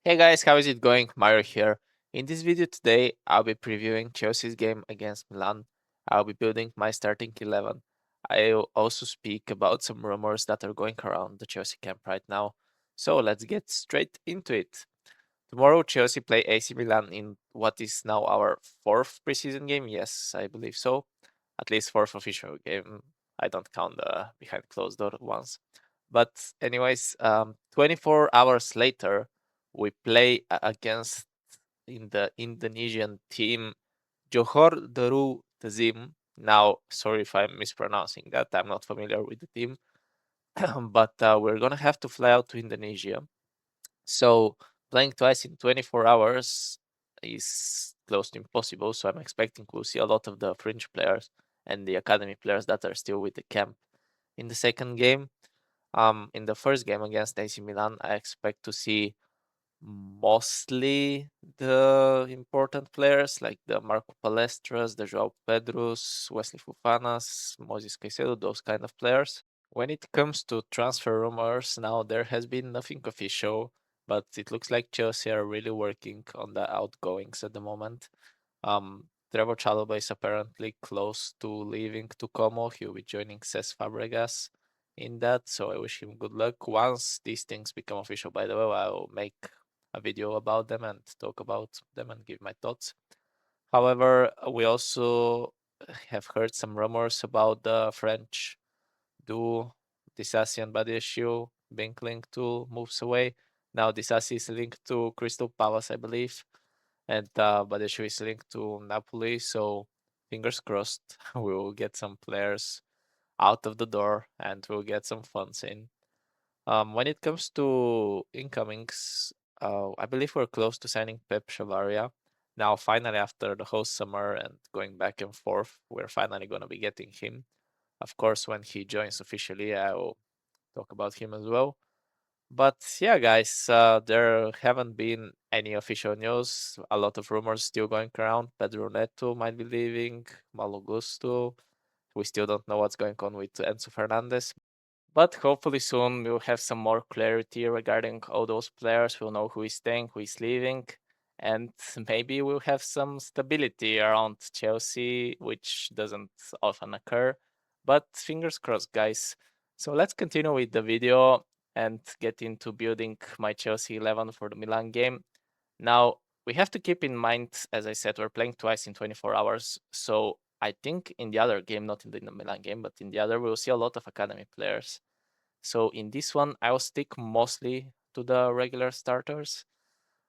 Hey guys, how is it going? Mario here. In this video today, I'll be previewing Chelsea's game against Milan. I'll be building my starting 11. I'll also speak about some rumors that are going around the Chelsea camp right now. So let's get straight into it. Tomorrow, Chelsea play AC Milan in what is now our fourth preseason game. Yes, I believe so. At least fourth official game. I don't count the behind closed door ones. But anyways, 24 hours later, we play against in the Indonesian team Johor Darul Tazim. Now, sorry if I'm mispronouncing that. I'm not familiar with the team, but we're gonna have to fly out to Indonesia. So playing twice in 24 hours is close to impossible. So I'm expecting we'll see a lot of the fringe players and the academy players that are still with the camp in the second game. In the first game against AC Milan, I expect to see mostly the important players like the Marco Palestras, the João Pedros, Wesley Fofanas, Moses Caicedo, those kind of players. When it comes to transfer rumors, now there has been nothing official, but it looks like Chelsea are really working on the outgoings at the moment. Trevor Chalobah is apparently close to leaving to Como. He'll be joining Cesc Fabregas in that, so I wish him good luck. Once these things become official, by the way, I'll make a video about them and talk about them and give my thoughts. However, we also have heard some rumors about the French duo Disasi and Badiashile being linked to moves away. Now Disasi is linked to Crystal Palace, I believe, and Badiashile is linked to Napoli. So fingers crossed, we will get some players out of the door and we'll get some funds in. When it comes to incomings, I believe we're close to signing Pep Chavaria. Now, finally, after the whole summer and going back and forth, we're finally going to be getting him. Of course, when he joins officially, I will talk about him as well. But yeah, guys, there haven't been any official news. A lot of rumors still going around. Pedro Neto might be leaving, Malo Gusto. We still don't know what's going on with Enzo Fernandez. But hopefully soon we'll have some more clarity regarding all those players. We'll know who is staying, who is leaving, and maybe we'll have some stability around Chelsea, which doesn't often occur. But fingers crossed, guys. So let's continue with the video and get into building my Chelsea 11 for the Milan game. Now, we have to keep in mind, as I said, we're playing twice in 24 hours. So I think in the other game, not in the Milan game, but in the other, we'll see a lot of academy players. So in this one, I'll stick mostly to the regular starters.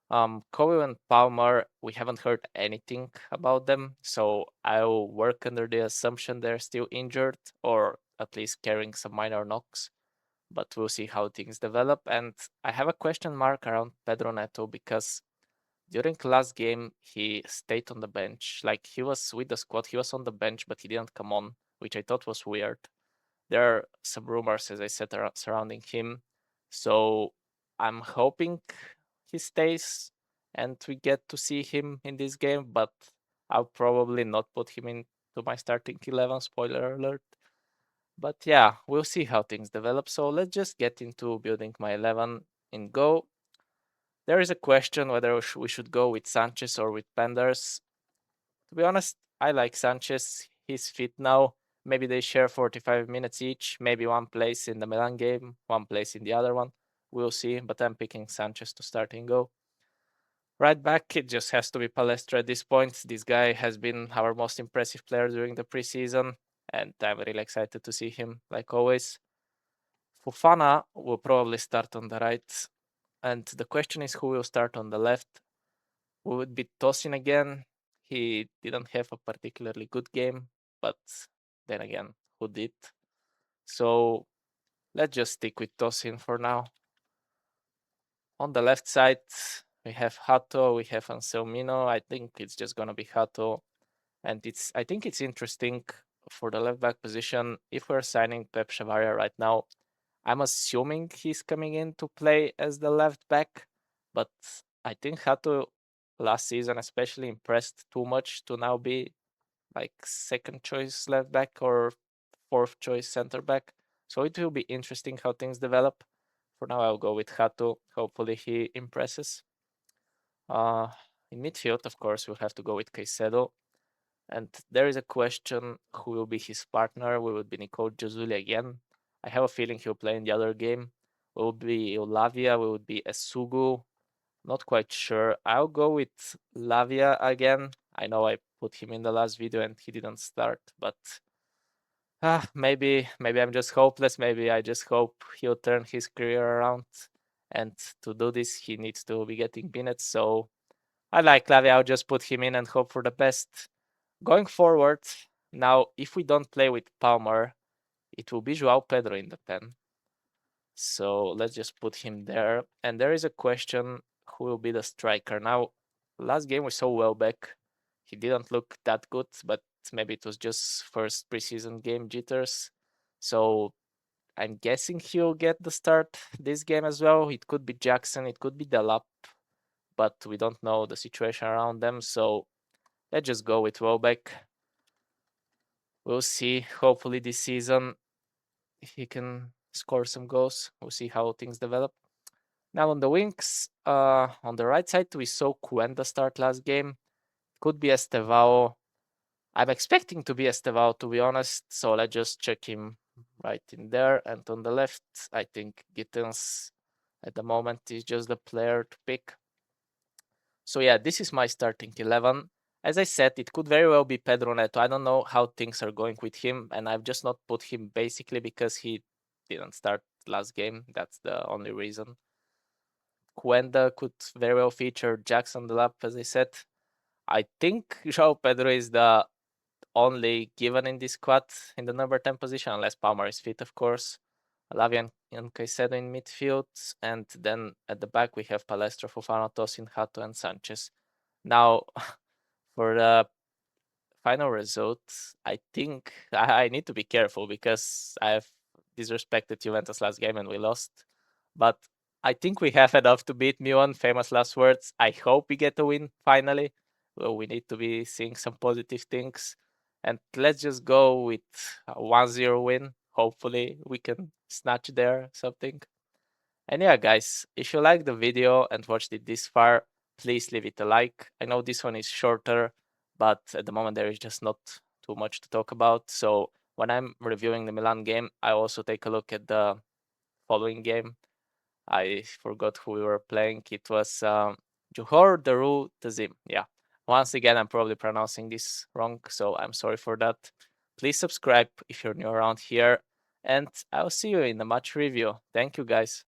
Kobe and Palmer, we haven't heard anything about them, so I'll work under the assumption they're still injured or at least carrying some minor knocks. But we'll see how things develop. And I have a question mark around Pedro Neto because during last game he stayed on the bench. Like he was with the squad, he was on the bench, but he didn't come on, which I thought was weird. There are some rumors, as I said, surrounding him. So I'm hoping he stays and we get to see him in this game, but I'll probably not put him into my starting 11, spoiler alert. But yeah, we'll see how things develop. So let's just get into building my 11 in Go. There is a question whether we should go with Sanchez or with Penders. To be honest, I like Sanchez. He's fit now. Maybe they share 45 minutes each. Maybe one place in the Milan game, one place in the other one. We'll see. But I'm picking Sanchez to start and go. Right back, it just has to be Palestra at this point. This guy has been our most impressive player during the preseason, and I'm really excited to see him, like always. Fofana will probably start on the right, and the question is who will start on the left. We would be Tosin again. He didn't have a particularly good game, but then again, who did? So let's just stick with Tosin for now. On the left side, we have Hato, we have Anselmino. I think it's just gonna be Hato. And I think it's interesting for the left back position. If we're signing Pep Chavaria right now, I'm assuming he's coming in to play as the left back, but I think Hato last season especially impressed too much to now be like second choice left back or fourth choice center back. So it will be interesting how things develop. For now, I'll go with Hato. Hopefully he impresses. Uh, in midfield, of course, we'll have to go with Caicedo. And there is a question who will be his partner. Will it be Nicole Josuli again? I have a feeling he'll play in the other game. Will it be Olavia? Will it be Esugu? Not quite sure. I'll go with Lavia again. I know I put him in the last video and he didn't start, but maybe I'm just hopeless. Maybe I just hope he'll turn his career around. And to do this, he needs to be getting minutes. So I like Lavia. I'll just put him in and hope for the best. Going forward, now if we don't play with Palmer, it will be Joao Pedro in the 10. So let's just put him there. And there is a question, who will be the striker? Now, last game we saw Welbeck. He didn't look that good, but maybe it was just first preseason game jitters. So I'm guessing he'll get the start this game as well. It could be Jackson, it could be Delap, but we don't know the situation around them. So let's just go with Welbeck. We'll see. Hopefully this season he can score some goals. We'll see how things develop. Now on the wings, on the right side, we saw Cuenda start last game. Could be Estevao. I'm expecting to be Estevao, to be honest. So let's just check him right in there. And on the left, I think Gittens at the moment is just the player to pick. So yeah, this is my starting 11. As I said, it could very well be Pedro Neto. I don't know how things are going with him, and I've just not put him basically because he didn't start last game. That's the only reason. Cuenda could very well feature Jackson Delap, as I said. I think Joao Pedro is the only given in this squad in the number 10 position, unless Palmer is fit, of course. Lavia and Caicedo in midfield, and then at the back we have Palestra, Fofana, Tosin, Hato, and Sanchez. Now, for the final result, I think I need to be careful because I have disrespected Juventus last game and we lost. But I think we have enough to beat Milan. Famous last words. I hope we get a win finally. Well, we need to be seeing some positive things. And let's just go with a 1-0 win. Hopefully we can snatch there something. And yeah, guys, if you liked the video and watched it this far, please leave it a like. I know this one is shorter, but at the moment there is just not too much to talk about. So when I'm reviewing the Milan game, I also take a look at the following game. I forgot who we were playing. It was Johor Darul Tazim. Yeah. Once again, I'm probably pronouncing this wrong, so I'm sorry for that. Please subscribe if you're new around here, and I'll see you in the match review. Thank you, guys.